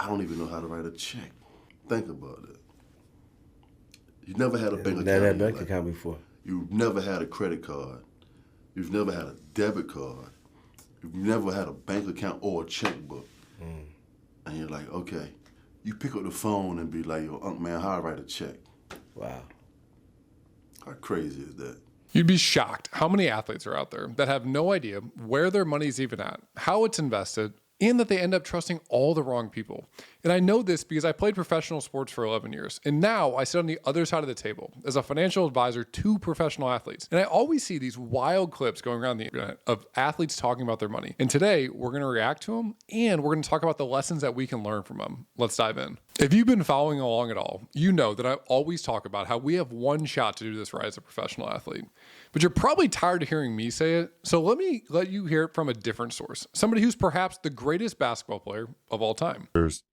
I don't even know how to write a check. Think about it. You never had a bank account. Never had in a your bank life. account before. You've never had a credit card. You've never had a debit card. You've never had a bank account or a checkbook. And you're like, okay. You pick up the phone and be like, yo, Unc, man, how I write a check? Wow. How crazy is that? You'd be shocked how many athletes are out there that have no idea where their money's even at, how it's invested, and that they end up trusting all the wrong people. And I know this because I played professional sports for 11 years. And now I sit on the other side of the table as a financial advisor to professional athletes. And I always see these wild clips going around the internet of athletes talking about their money. And today we're going to react to them and we're going to talk about the lessons that we can learn from them. Let's dive in. If you've been following along at all, you know that I always talk about how we have one shot to do this right as a professional athlete. But you're probably tired of hearing me say it. So let me let you hear it from a different source. Somebody who's perhaps the greatest basketball player of all time. There's,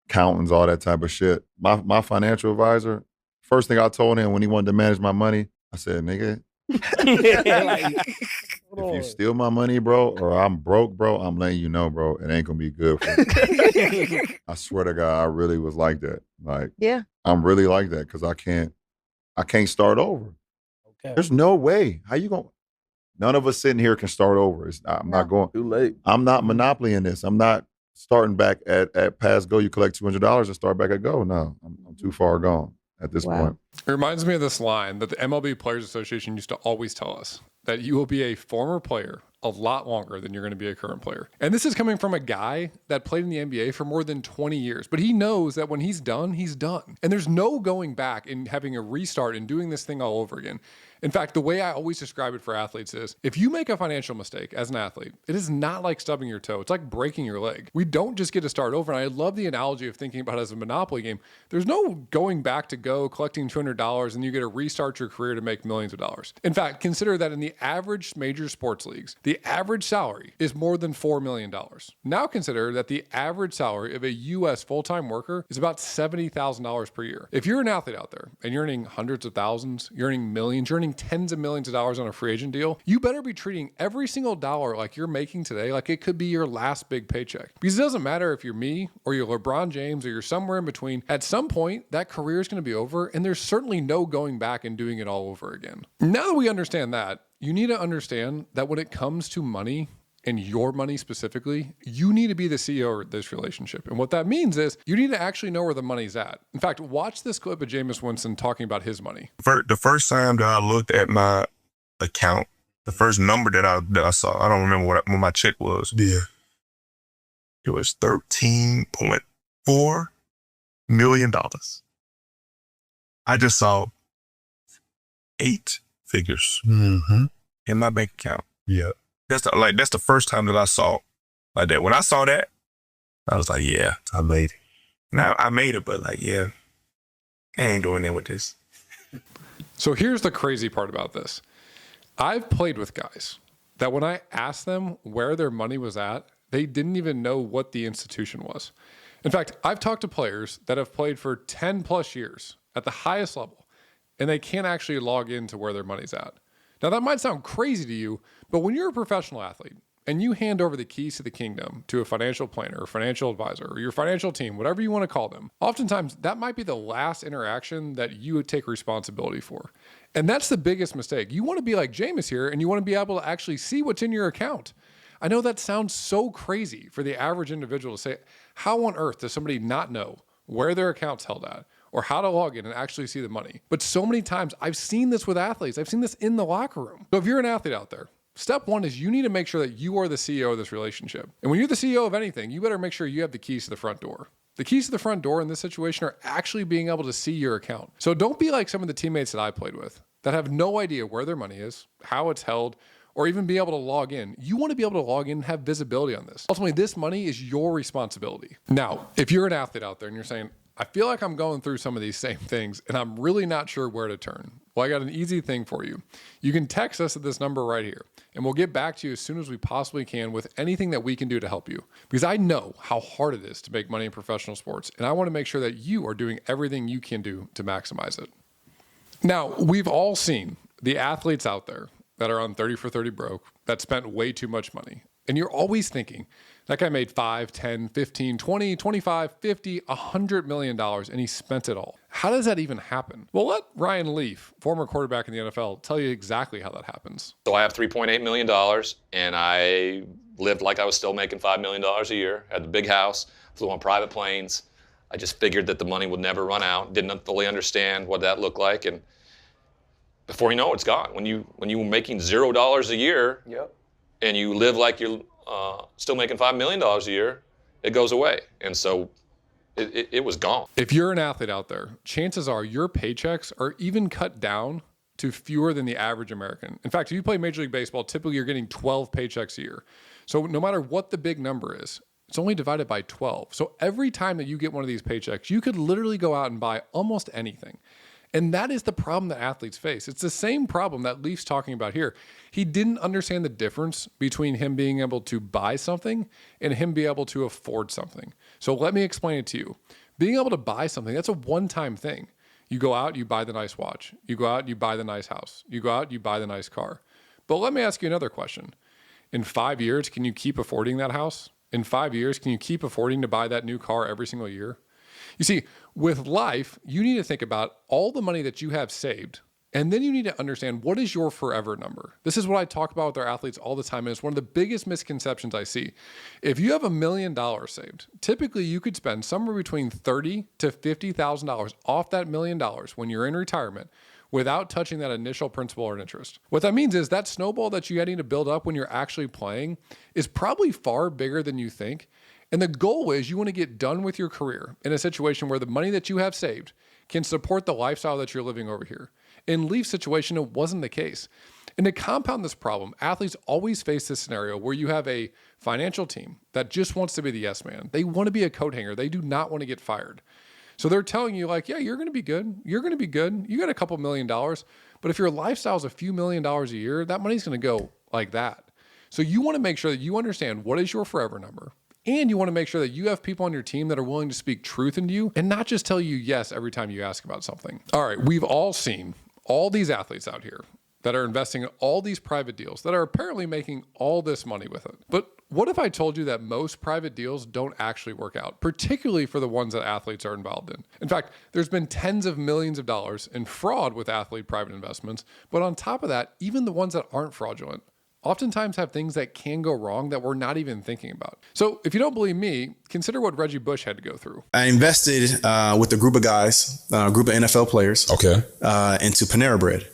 accountants, all that type of shit. My financial advisor, first thing I told him when he wanted to manage my money, I said, nigga, if you steal my money, bro, or I'm broke, bro, I'm letting you know, bro, it ain't gonna be good for you. I swear to God, I really was like that. Like, Yeah. I'm really like that because I can't start over. Okay. There's no way. How you going? None of us sitting here can start over. I'm not going. Too late. I'm not Monopoly in this. I'm not starting back at past go. You collect $200 and start back at go. No, I'm too far gone at this point. It reminds me of this line that the MLB Players Association used to always tell us, that you will be a former player a lot longer than you're going to be a current player. And this is coming from a guy that played in the NBA for more than 20 years, but he knows that when he's done, he's done. And there's no going back and having a restart and doing this thing all over again. In fact, the way I always describe it for athletes is, if you make a financial mistake as an athlete, it is not like stubbing your toe. It's like breaking your leg. We don't just get to start over. And I love the analogy of thinking about it as a Monopoly game. There's no going back to go, collecting $200, and you get to restart your career to make millions of dollars. In fact, consider that in the average major sports leagues, the average salary is more than $4 million. Now consider that the average salary of a U.S. full-time worker is about $70,000 per year. If you're an athlete out there and you're earning hundreds of thousands, you're earning millions, you're earning tens of millions of dollars on a free agent deal, you better be treating every single dollar like you're making today like it could be your last big paycheck. Because it doesn't matter if you're me or you're LeBron James or you're somewhere in between. At some point, that career is going to be over, and there's certainly no going back and doing it all over again. Now that we understand that, you need to understand that when it comes to money, and your money specifically, you need to be the CEO of this relationship. And what that means is you need to actually know where the money's at. In fact, watch this clip of Jameis Winston talking about his money. The first time that I looked at my account, the first number that I saw, I don't remember what my check was. Yeah. It was $13.4 million. I just saw 8 figures in my bank account. Yeah. That's the first time that I saw like that. When I saw that, I was like, yeah, I made it. Now I made it, but like, yeah, I ain't doing it with this. So here's the crazy part about this. I've played with guys that when I asked them where their money was at, they didn't even know what the institution was. In fact, I've talked to players that have played for 10 plus years at the highest level, and they can't actually log into where their money's at. Now, that might sound crazy to you, but when you're a professional athlete and you hand over the keys to the kingdom to a financial planner or financial advisor or your financial team, whatever you want to call them, oftentimes that might be the last interaction that you would take responsibility for. And that's the biggest mistake. You want to be like Jameis here, and you want to be able to actually see what's in your account. I know that sounds so crazy for the average individual to say, how on earth does somebody not know where their account's held at, or how to log in and actually see the money? But so many times I've seen this with athletes. I've seen this in the locker room. So if you're an athlete out there, step one is you need to make sure that you are the CEO of this relationship. And when you're the CEO of anything, you better make sure you have the keys to the front door. The keys to the front door in this situation are actually being able to see your account. So don't be like some of the teammates that I played with that have no idea where their money is, how it's held, or even be able to log in. You want to be able to log in and have visibility on this. Ultimately, this money is your responsibility. Now, if you're an athlete out there and you're saying, I feel like I'm going through some of these same things and I'm really not sure where to turn. Well, I got an easy thing for you. You can text us at this number right here, and we'll get back to you as soon as we possibly can with anything that we can do to help you. Because I know how hard it is to make money in professional sports, and I want to make sure that you are doing everything you can do to maximize it. Now, we've all seen the athletes out there that are on 30 for 30 broke that spent way too much money. And you're always thinking, That guy made $5, 10, 15, 20, 25, 50, $100 million, and he spent it all. How does that even happen? Well, let Ryan Leaf, former quarterback in the NFL, tell you exactly how that happens. So I have $3.8 million, and I lived like I was still making $5 million a year, had the big house, flew on private planes. I just figured that the money would never run out, didn't fully understand what that looked like, and before you know it, it's gone. When you were making $0 a year, and you live like you're still making $5 million a year, it goes away. And so it was gone. If you're an athlete out there, chances are your paychecks are even cut down to fewer than the average American. In fact, if you play Major League Baseball, typically you're getting 12 paychecks a year. So no matter what the big number is, it's only divided by 12. So every time that you get one of these paychecks, you could literally go out and buy almost anything. And that is the problem that athletes face. It's the same problem that Leaf's talking about here. He didn't understand the difference between him being able to buy something and him being able to afford something. So let me explain it to you. Being able to buy something, that's a one-time thing. You go out, you buy the nice watch. You go out, you buy the nice house. You go out, you buy the nice car. But let me ask you another question. In 5 years, can you keep affording that house? In 5 years, can you keep affording to buy that new car every single year? You see, with life, you need to think about all the money that you have saved, and then you need to understand what is your forever number. This is what I talk about with our athletes all the time, and it's one of the biggest misconceptions I see. If you have $1 million saved, typically you could spend somewhere between $30,000 to $50,000 off that $1 million when you're in retirement without touching that initial principal or interest. What that means is that snowball that you're getting to build up when you're actually playing is probably far bigger than you think. And the goal is you want to get done with your career in a situation where the money that you have saved can support the lifestyle that you're living over here. In Leaf's situation, it wasn't the case. And to compound this problem, athletes always face this scenario where you have a financial team that just wants to be the yes man. They want to be a coat hanger. They do not want to get fired. So they're telling you like, yeah, you're going to be good. You're going to be good. You got a couple $1 million. But if your lifestyle is a few $1 million a year, that money's going to go like that. So you want to make sure that you understand what is your forever number. And you want to make sure that you have people on your team that are willing to speak truth into you and not just tell you yes every time you ask about something. All right, we've all seen all these athletes out here that are investing in all these private deals that are apparently making all this money with it. But what if I told you that most private deals don't actually work out, particularly for the ones that athletes are involved in? In fact, there's been tens of millions of dollars in fraud with athlete private investments. But on top of that, even the ones that aren't fraudulent oftentimes have things that can go wrong that we're not even thinking about. So if you don't believe me, consider what Reggie Bush had to go through. I invested with a group of guys, a group of NFL players, into Panera Bread.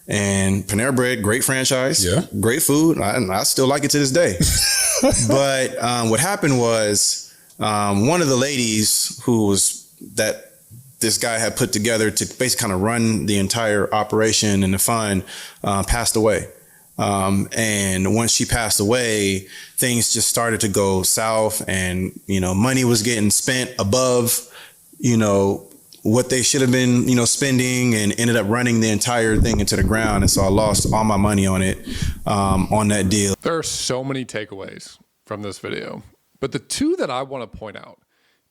And Panera Bread, great franchise, great food. I still like it to this day. But what happened was one of the ladies this guy had put together to basically kind of run the entire operation and the fund passed away. And once she passed away, things just started to go south and, money was getting spent above, what they should have been, spending, and ended up running the entire thing into the ground. And so I lost all my money on it, on that deal. There are so many takeaways from this video, but the two that I want to point out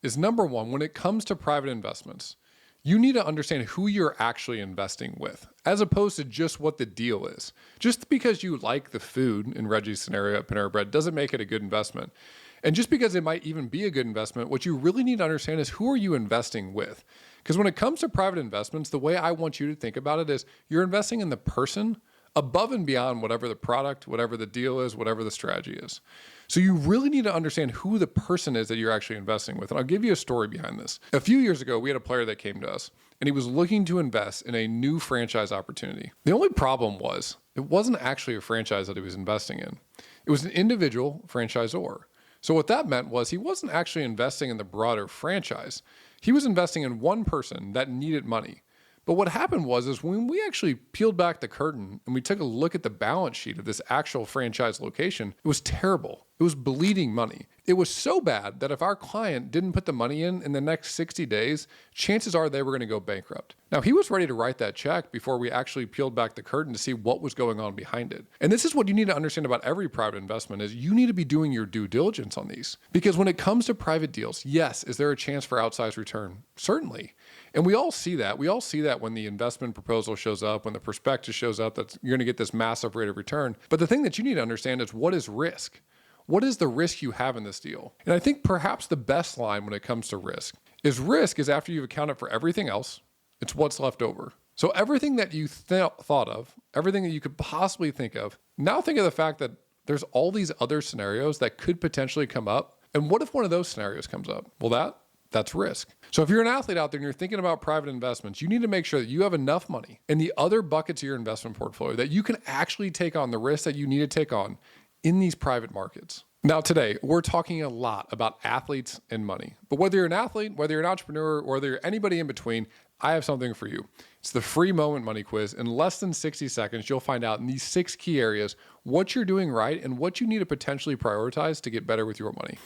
is number one, when it comes to private investments, you need to understand who you're actually investing with, as opposed to just what the deal is. Just because you like the food in Reggie's scenario at Panera Bread doesn't make it a good investment. And just because it might even be a good investment, what you really need to understand is who are you investing with? Because when it comes to private investments, the way I want you to think about it is you're investing in the person above and beyond whatever the product, whatever the deal is, whatever the strategy is. So you really need to understand who the person is that you're actually investing with. And I'll give you a story behind this. A few years ago, we had a player that came to us and he was looking to invest in a new franchise opportunity. The only problem was it wasn't actually a franchise that he was investing in. It was an individual franchisor. So what that meant was he wasn't actually investing in the broader franchise. He was investing in one person that needed money. But what happened was when we actually peeled back the curtain and we took a look at the balance sheet of this actual franchise location, it was terrible. It was bleeding money. It was so bad that if our client didn't put the money in the next 60 days, chances are they were going to go bankrupt. Now, he was ready to write that check before we actually peeled back the curtain to see what was going on behind it. And this is what you need to understand about every private investment is you need to be doing your due diligence on these. Because when it comes to private deals, yes, is there a chance for outsized return? Certainly. And we all see that. We all see that when the investment proposal shows up, when the prospectus shows up, that you're going to get this massive rate of return. But the thing that you need to understand is what is risk? What is the risk you have in this deal? And I think perhaps the best line when it comes to risk is after you've accounted for everything else, it's what's left over. So everything that you thought of, everything that you could possibly think of, now think of the fact that there's all these other scenarios that could potentially come up. And what if one of those scenarios comes up? Well, that's risk. So if you're an athlete out there and you're thinking about private investments, you need to make sure that you have enough money in the other buckets of your investment portfolio that you can actually take on the risk that you need to take on in these private markets. Now today, we're talking a lot about athletes and money. But whether you're an athlete, whether you're an entrepreneur, or whether you're anybody in between, I have something for you. It's the free Moment Money Quiz. In less than 60 seconds, you'll find out in these 6 key areas what you're doing right and what you need to potentially prioritize to get better with your money.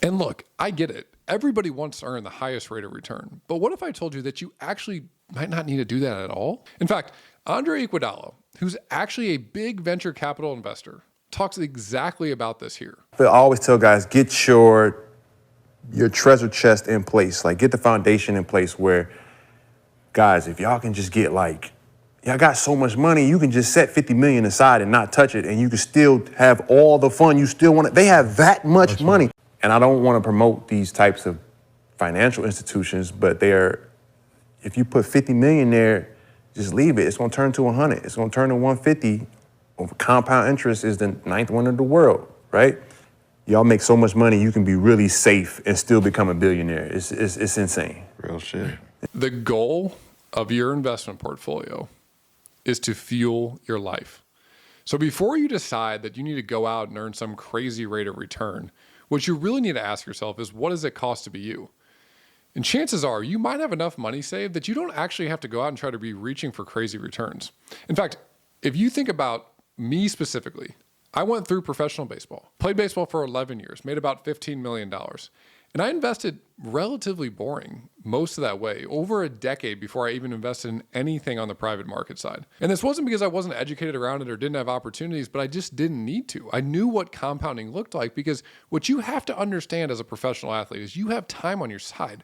And look, I get it. Everybody wants to earn the highest rate of return. But what if I told you that you actually might not need to do that at all? In fact, Andre Iguodala, who's actually a big venture capital investor, talks exactly about this here. But I always tell guys, get your treasure chest in place. Like, get the foundation in place where, guys, if y'all can just get y'all got so much money, you can just set 50 million aside and not touch it, and you can still have all the fun you still want. They have that much money. And I don't want to promote these types of financial institutions, but if you put 50 million there, just leave it. It's going to turn to 100. It's going to turn to 150. Compound interest is the 9th wonder of the world, right? Y'all make so much money, you can be really safe and still become a billionaire. It's insane. Real shit. The goal of your investment portfolio is to fuel your life. So before you decide that you need to go out and earn some crazy rate of return, what you really need to ask yourself is, what does it cost to be you? And chances are you might have enough money saved that you don't actually have to go out and try to be reaching for crazy returns. In fact, if you think about me specifically, I went through professional baseball, played baseball for 11 years, made about $15 million. And I invested relatively boring most of that way, over a decade before I even invested in anything on the private market side. And this wasn't because I wasn't educated around it or didn't have opportunities, but I just didn't need to. I knew what compounding looked like, because what you have to understand as a professional athlete is you have time on your side.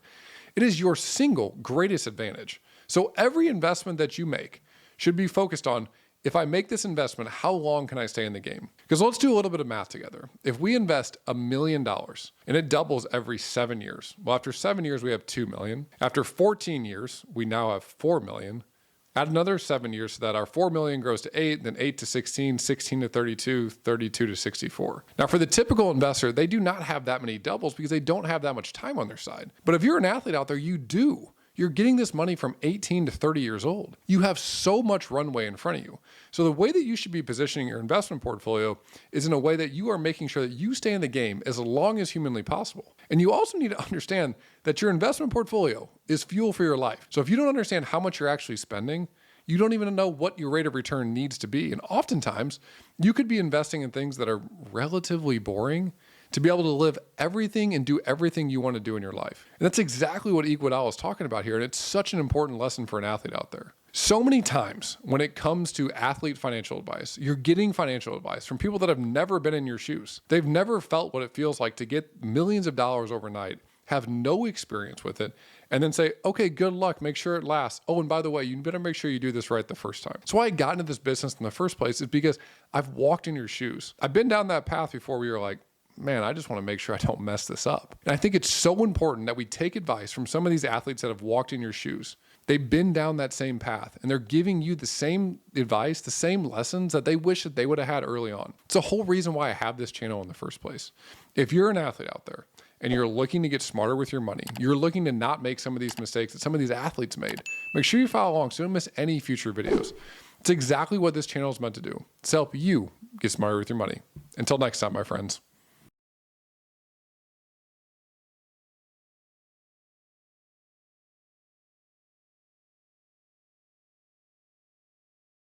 It is your single greatest advantage. So every investment that you make should be focused on, if I make this investment, how long can I stay in the game? Because let's do a little bit of math together. If we invest $1 million and it doubles every 7 years, well, after 7 years, we have 2 million. After 14 years, we now have 4 million. Add another 7 years so that our 4 million grows to 8, then 8 to 16, 16 to 32, 32 to 64. Now, for the typical investor, they do not have that many doubles because they don't have that much time on their side. But if you're an athlete out there, you do. You're getting this money from 18 to 30 years old. You have so much runway in front of you. So the way that you should be positioning your investment portfolio is in a way that you are making sure that you stay in the game as long as humanly possible. And you also need to understand that your investment portfolio is fuel for your life. So if you don't understand how much you're actually spending, you don't even know what your rate of return needs to be. And oftentimes, you could be investing in things that are relatively boring to be able to live everything and do everything you want to do in your life. And that's exactly what Iguodala is talking about here. And it's such an important lesson for an athlete out there. So many times when it comes to athlete financial advice, you're getting financial advice from people that have never been in your shoes. They've never felt what it feels like to get millions of dollars overnight, have no experience with it, and then say, okay, good luck, make sure it lasts. Oh, and by the way, you better make sure you do this right the first time. So why I got into this business in the first place is because I've walked in your shoes. I've been down that path before we were like, man, I just want to make sure I don't mess this up. And I think it's so important that we take advice from some of these athletes that have walked in your shoes. They've been down that same path and they're giving you the same advice, the same lessons that they wish that they would have had early on. It's the whole reason why I have this channel in the first place. If you're an athlete out there and you're looking to get smarter with your money, you're looking to not make some of these mistakes that some of these athletes made, make sure you follow along so you don't miss any future videos. It's exactly what this channel is meant to do. It's help you get smarter with your money. Until next time, my friends.